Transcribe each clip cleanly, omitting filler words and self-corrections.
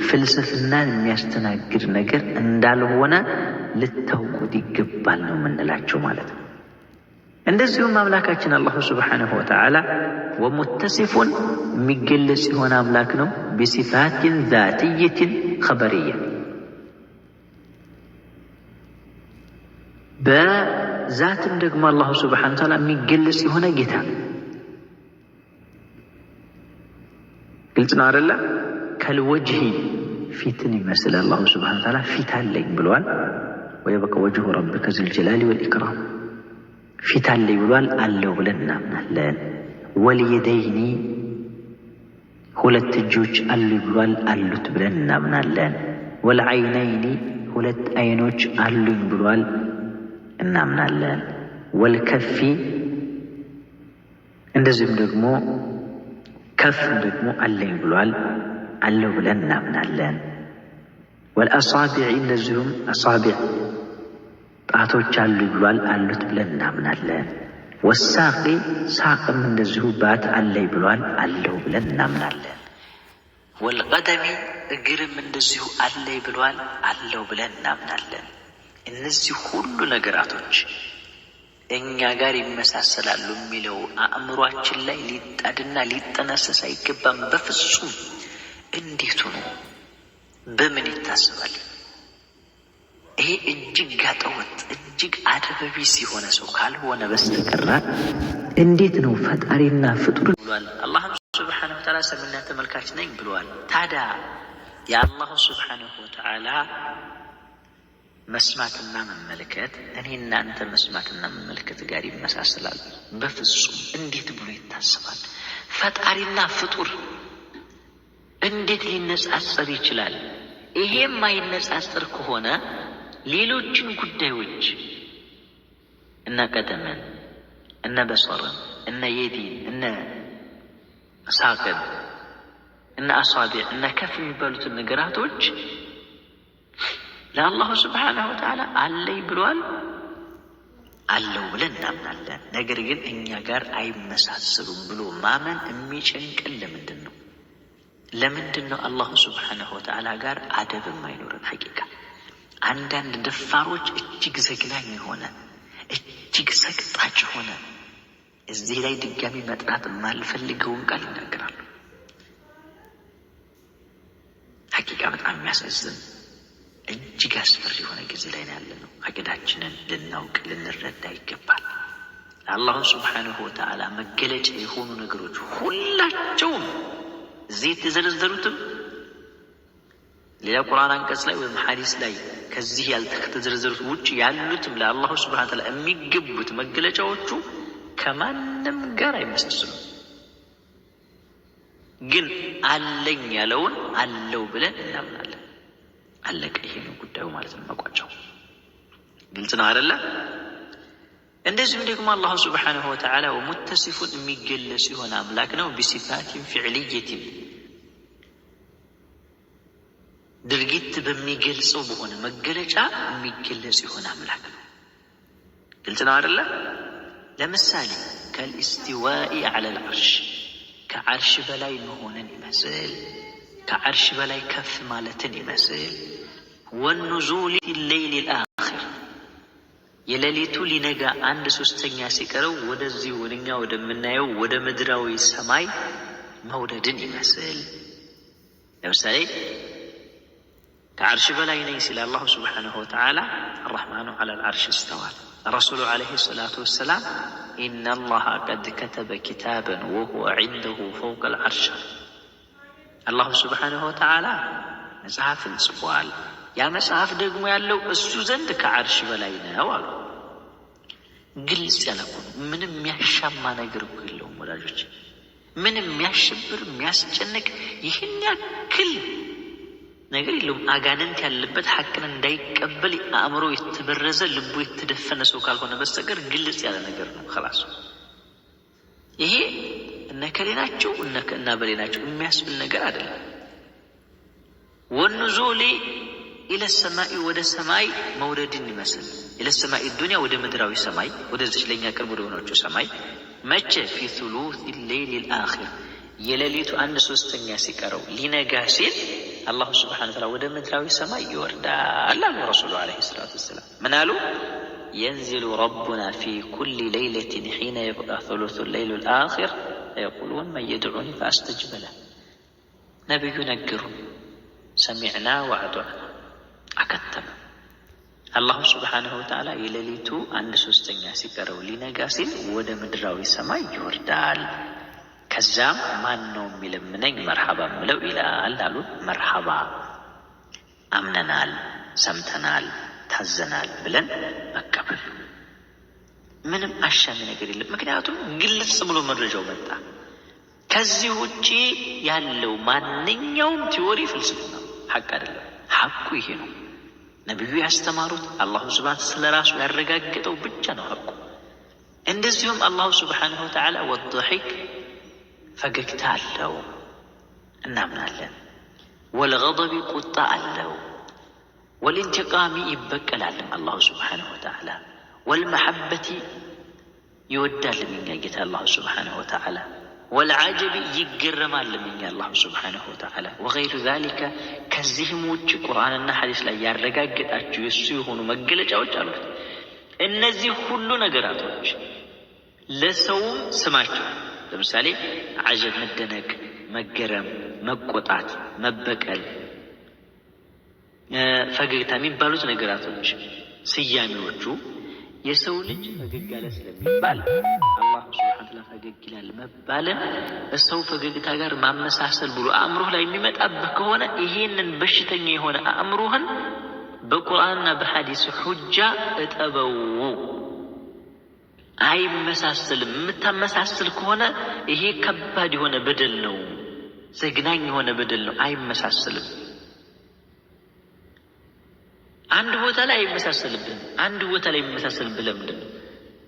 ፍልስፍናን የሚያስተናግድ ነገር እንዳልሆነ ልታውቁት ይገባል ነው የምንላቸው ማለት ነው። እንደዚሁም አምላካችን አላሁ ሱብሓነሁ ወተዓላ ወሙተሲፉን የሚገለጽ የሆነ አምላክ ነው ቢሲፋትን ዛትየትን ኸበርያ በዛትም ደግሞ አላሁ ሱብሓነሁ ወተዓላ የሚገለጽ የሆነ ጌታ ነው። ግልጽ ነው አይደለ? ከልወጅሂ ፊትን ይመስል አላሁ ሱብሓነሁ ወተዓላ ፊት አለኝ ብሏል። ወየበቀ ወጅሁ ረቢከ ዙል ጀላሊ ወልኢክራም ፊት አለኝ ብሏል፣ አለው ብለን እናምናለን። ወልየደይኒ ሁለት እጆች አሉኝ ብሏል፣ አሉት ብለን እናምናለን። ወልዐይነይኒ ሁለት አይኖች አሉኝ ብሏል እናምናለን። ወልከፊ እንደዚህም ደግሞ ከፍም ደግሞ አለኝ ብሏል፣ አለው ብለን እናምናለን። ወልአሳቢዕ እንደዚሁም አሳቢዕ ጣቶች አሉኝ ብሏል፣ አሉት ብለን እናምናለን። ወሳቂ ሳቅም እንደዚሁ ባት አለኝ ብሏል፣ አለው ብለን እናምናለን። ወልቀደሚ እግርም እንደዚሁ አለኝ ብሏል፣ አለው ብለን እናምናለን። እነዚህ ሁሉ ነገራቶች እኛ ጋር ይመሳሰላሉ የሚለው አእምሯችን ላይ ሊጣድና ሊጠነሰስ አይገባም በፍጹም። እንዴት ሆኖ በምን ይታሰባል? ይሄ እጅግ ጋጠወጥ እጅግ አደበቢስ የሆነ ሰው ካልሆነ በስተቀር እንዴት ነው ፈጣሪና ፍጡር ብሏል። አላህም ሱብሓነሁ ወተዓላ ሰሚና ተመልካች ነኝ ብሏል። ታዲያ የአላሁ ሱብሓነሁ ወተዓላ መስማትና መመልከት እኔ እናንተ መስማትና መመልከት ጋር ይመሳሰላል? በፍጹም። እንዴት ብሎ ይታሰባል? ፈጣሪና ፍጡር እንዴት ሊነጻጸር ይችላል? ይሄ የማይነጻጸር ከሆነ ሌሎችን ጉዳዮች እነ ቀደምን፣ እነ በሰርን፣ እነ የዲን፣ እነ ሳቅን፣ እነ አሳቢዕ፣ እነ ከፍ የሚባሉትን ነገራቶች ለአላሁ ስብሓነሁ ወተዓላ አለኝ ብሏል፣ አለው ብለን እናምናለን። ነገር ግን እኛ ጋር አይመሳሰሉም ብሎ ማመን የሚጨንቀን ለምንድን ነው? ለምንድን ነው አላሁ ስብሓነሁ ወተዓላ ጋር አደብ የማይኖረን? ሐቂቃ አንዳንድ ደፋሮች እጅግ ዘግናኝ የሆነ እጅግ ሰቅጣጭ የሆነ እዚህ ላይ ድጋሚ መጥራት የማልፈልገውን ቃል ይናገራሉ። ሐቂቃ በጣም የሚያሳዝን እጅግ አስፈሪ የሆነ ጊዜ ላይ ያለ ነው። አቂዳችንን ልናውቅ ልንረዳ ይገባል። ለአላሁ ስብሓነሁ ወተዓላ መገለጫ የሆኑ ነገሮች ሁላቸውም እዚህ የተዘረዘሩትም ሌላ ቁርአን አንቀጽ ላይ ወይም ሐዲስ ላይ ከዚህ ያልተዘረዘሩት ውጭ ያሉትም ለአላሁ ስብሓነሁ ወተዓላ የሚገቡት መገለጫዎቹ ከማንም ጋር አይመሳሰሉም። ግን አለኝ ያለውን አለው ብለን እናምናለን። አለቀ። ይሄ ነው ጉዳዩ ማለት ነው፣ መቋጫው። ግልጽ ነው አይደለ? እንደዚሁም ደግሞ አላሁ ስብሓነሁ ወተዓላ ወሙተሲፉን የሚገለጽ የሆነ አምላክ ነው ቢሲፋቲን ፊዕልየቲን ድርጊት በሚገልጸው በሆነ መገለጫ የሚገለጽ የሆነ አምላክ ነው። ግልጽ ነው አይደለ? ለምሳሌ ከልእስቲዋኢ ዐለል ዐርሽ ከዐርሽ በላይ መሆንን ይመስል፣ ከዐርሽ በላይ ከፍ ማለትን ይመስል፣ ወኑዙል ሌይል አኺር የሌሊቱ ሊነጋ 1/3 ሲቀረው ወደዚህ ወደኛ ወደምናየው ወደ ምድራዊ ሰማይ መውረድን ይመስል። ለምሳሌ ከዐርሽ በላይ ነኝ ሲል አላሁ ስብሓነሁ ወተዓላ አርረሕማኑ ዐለል ዐርሽ እስተዋ። ረሱሉ ዓለይሂ ሰላቱ ወሰላም ኢነላሃ ቀድ ከተበ ኪታበን ወሁወ ዒንደሁ ፈውቀል ዐርሽ። አላሁ ስብሓነሁ ወተዓላ መጽሐፍን ጽፏል። ያ መጽሐፍ ደግሞ ያለው እሱ ዘንድ ከዐርሽ በላይ ነው አሉ። ግልጽ ያለ እኮ ነው። ምንም የሚያሻማ ነገር እኮ የለውም ወዳጆች። ምንም የሚያሸብር የሚያስጨንቅ ይህን ያክል ነገር የለውም። አጋንንት ያለበት ሐቅን እንዳይቀበል አእምሮ የተበረዘ ልቡ የተደፈነ ሰው ካልሆነ በስተቀር ግልጽ ያለ ነገር ነው። خلاص ይሄ እነከሌ ናቸው እና በሌ ናቸው የሚያስብል ነገር አይደለም። ወኑዙሊ ኢለ ሰማይ ወደ ሰማይ መውረድን ይመስል ኢለ ሰማይ ዱንያ ወደ ምድራዊ ሰማይ ወደዚህ ለኛ ቅርብ ወደ ሆነችው ሰማይ መቼ ፊ ሱሉስ ሌይል አኺር የሌሊቱ 1/3 ሲቀረው ሊነጋ ሲል الله سبحانه وتعالى ودم مدراوي السماء يوردا الله الرسول عليه الصلاة والسلام منالو ينزل ربنا في كل ليلة حين يبقى ثلث الليل الآخر يقولون من يدعوني فأستجب له نبي ينقر سمعنا وأطعنا أكتب الله سبحانه وتعالى يلليتو عند سوستنيا سيقروا لنقاسل ودم مدراوي السماء يوردال كزام ما نوم ملمنين مرحبا ملو إلى اللالو مرحبا أمننال سمتنال تهزنال بلن مكبل ምንም አሻሚ ነገር የለም ምክንያቱም ግልጽ ብሎ መረጃው መጣ ከዚህ ውጪ ያለው ማንኛውም ቲዮሪ ፍልስፍና ሐቅ አይደለም ሐቁ ይሄ ነው ነብዩ ያስተማሩት አላህ ሱብሃነሁ ስለራሱ ያረጋግጠው ብቻ ነው ሐቁ እንደዚሁም አላህ ሱብሃነሁ ወተዓላ ወድሒክ ፈገግታ አለው እናምናለን ወልገضብ ቁጣ አለው ወልንቲቃሚ ይበቀላል አላህ ሱብሃነሁ ወተዓላ والمحبة يودال من جيت الله سبحانه وتعالى والعجب يجرم من الله سبحانه وتعالى وغير ذلك كزهم وجه قرآن النحديث لا يرجع أجيسون ومجلج أو جالوت النزيه كله نجراتوش لسوم سمعت لمثالي عجب مدنك مجرم مقطعت مبكل فقلت من بالوت نجراتوش سيامي وجو የሰው ልጅ ፈገግ ያለ ስለሚባል አላህ ሱብሓነሁ ወተዓላ ፈገግ ይላል መባልን እሰው ፈገግታ ጋር ማመሳሰል ብሎ አእምሮህ ላይ የሚመጣብህ ከሆነ ይሄንን በሽተኛ የሆነ አእምሮህን በቁርአንና በሐዲስ ሁጃ እጠበው አይመሳሰልም የምታመሳስል ከሆነ ይሄ ከባድ የሆነ በደል ነው ዘግናኝ የሆነ በደል ነው አይመሳሰልም አንድ ቦታ ላይ አይመሳሰልብን አንድ ቦታ ላይ የሚመሳሰልብን ለምንድን ነው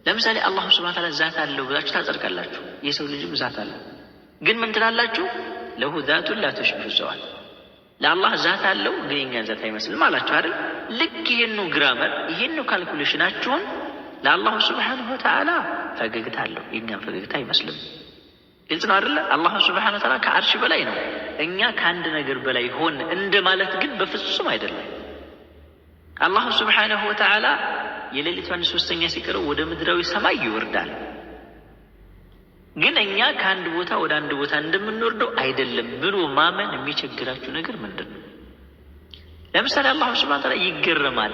ለምሳሌ አላህ ሱብሓነሁ ወተዓላ ዛት አለው ብላችሁ ታጸድቃላችሁ የሰው ልጅም ዛት አለው ግን ምን ትላላችሁ ለሁ ዛቱ ላ ተሽቢሁ ዘዋት ለአላህ ዛት አለው ግን የኛ ዛት አይመስልም አላችሁ አይደል ልክ ይሄን ግራመር ይሄን ካልኩሌሽናችሁን ለአላህ ሱብሓነሁ ወተዓላ ፈገግታ አለው የኛም ፈገግታ አይመስልም ግልጽ ነው አይደል አላህ ሱብሓነሁ ወተዓላ ከአርሽ በላይ ነው እኛ ከአንድ ነገር በላይ ሆን እንደማለት ግን በፍጹም አይደለም الله سبحانه وتعالى يليت عن سوستنيا سيكرو ወደ ምድራዊ ሰማይ ይወርዳል ግን እኛ ከአንድ ቦታ ወደ አንድ ቦታ እንደምንወርደው አይደለም ብሎ ማመን የሚቸግራችሁ ነገር ምንድነው ለምሳሌ አላህ Subhanahu Wa Ta'ala ይገረማል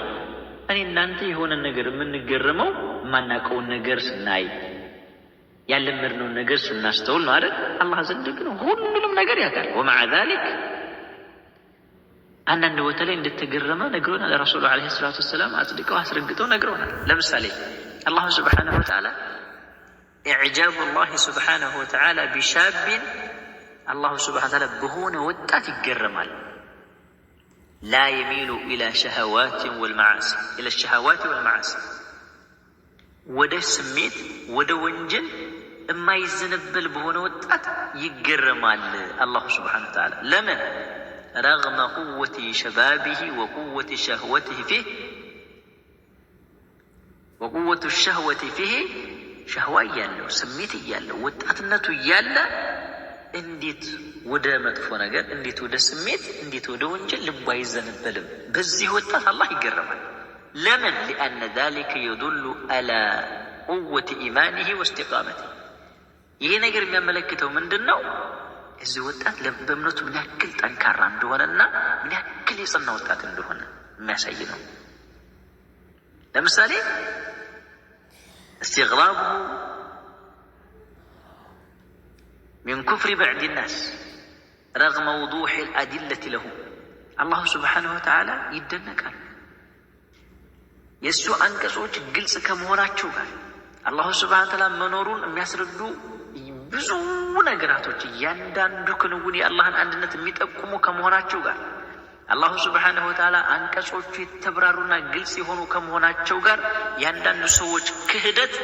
እኔ እናንተ የሆነ ነገር የምንገረመው ማናቀውን ነገር ስናይ ያለመርነው ነገር ስናስተውል ነው አይደል አላህ ዘንድ ግን ሁሉንም ነገር ያውቃል ومع ذلك አንዳንድ ቦታ ላይ እንደተገረመ ነግሮናል ረሱሉ አለይሂ ሰላቱ ወሰለም አጽድቀው አስረግጠው ነግሮናል ለምሳሌ አላህ Subhanahu Wa Ta'ala إعجاب الله سبحانه وتعالى بشاب الله سبحانه وتعالى بهون وطات يجرمال لا يميل إلى شهوات والمعاصي إلى الشهوات والمعاصي وده سميت وده ونجل اما يزنبل بهون وطات يجرمال الله سبحانه وتعالى لمن رغم قوة شبابه وقوة شهوته فيه وقوة الشهوة فيه شهوة يالله سميت يالله وطاتنته يالله انديت وده مطفو ነገር እንዴት ወደ ስሜት እንዴት ወደ ወንጀል ልቡ አይዘነበልም በዚህ ወጣት አላህ ይገረማል ለምን لأن ذلك يدل على قوة إيمانه واستقامته ይሄ ነገር የሚያመለክተው ምንድነው እዚህ ወጣት በእምነቱ ምን ያክል ጠንካራ እንደሆነና ምን ያክል የጸና ወጣት እንደሆነ የሚያሳይ ነው ለምሳሌ استغرابه من كفر بعض الناس رغم وضوح الأدلة له الله سبحانه وتعالى يدنقال የሱ አንቀጾች ግልጽ ከመሆናቸው ጋር አላህ Subhanahu Wa Ta'ala መኖሩን የሚያስረዱ ብዙ ነገራቶች ያንዳንዱ ክንውን የአላህን አንድነት የሚጠቁሙ ከመሆናቸው ጋር አላህ Subhanahu Wa Ta'ala አንቀጾቹ የተብራሩና ግልጽ የሆኑ ከመሆናቸው ጋር ያንዳንዱ ሰዎች ክህደት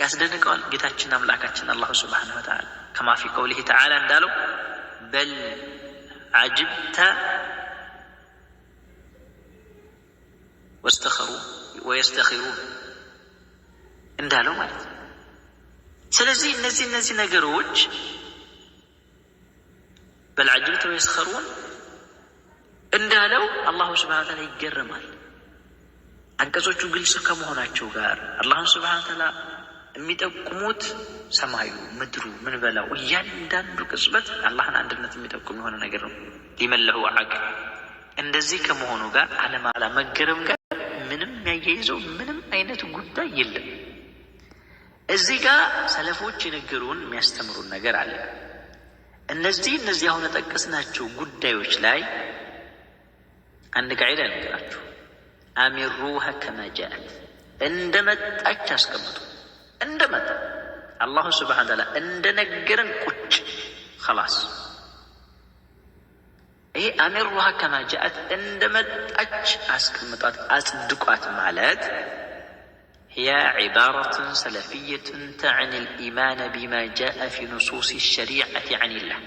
ያስደንቀዋል ጌታችን አምላካችን አላህ Subhanahu Wa Ta'ala كما في قوله تعالى እንዳለው بل عجبت ويستخرون እንዳለው ማለት ነው ስለዚህ እነዚህ ነገሮች بل عجبت ويسخرون እንዳለው አላሁ ስብሓነ ወተዓላ ይገረማል። አንቀጾቹ ግልጽ ከመሆናቸው ጋር አላሁን ስብሓነ ወተዓላ የሚጠቁሙት ሰማዩ፣ ምድሩ፣ ምን በላው እያንዳንዱ ቅጽበት አላህን አንድነት የሚጠቁም የሆነ ነገር ነው። ሊመን ለሁ ዐቅል እንደዚህ ከመሆኑ ጋር አለማላ መገረም ጋር ምንም ያያይዘው ምንም አይነት ጉዳይ የለም። እዚህ ጋር ሰለፎች የነገሩን የሚያስተምሩን ነገር አለ። እነዚህ አሁን የጠቀስናቸው ጉዳዮች ላይ አንድ ቃዒዳ ነገራችሁ። አሚሩሃ ከማ ጃአት እንደመጣች አስቀምጡ። እንደመጣ አላሁ ስብሓነ ወተዓላ እንደነገረን ቁጭ ኸላስ። ይሄ አሚሩሃ ከማ ጃአት እንደመጣች አስቀምጧት አጽድቋት ማለት هي عبارة سلفية تعني الإيمان بما جاء في نصوص الشريعة عن الله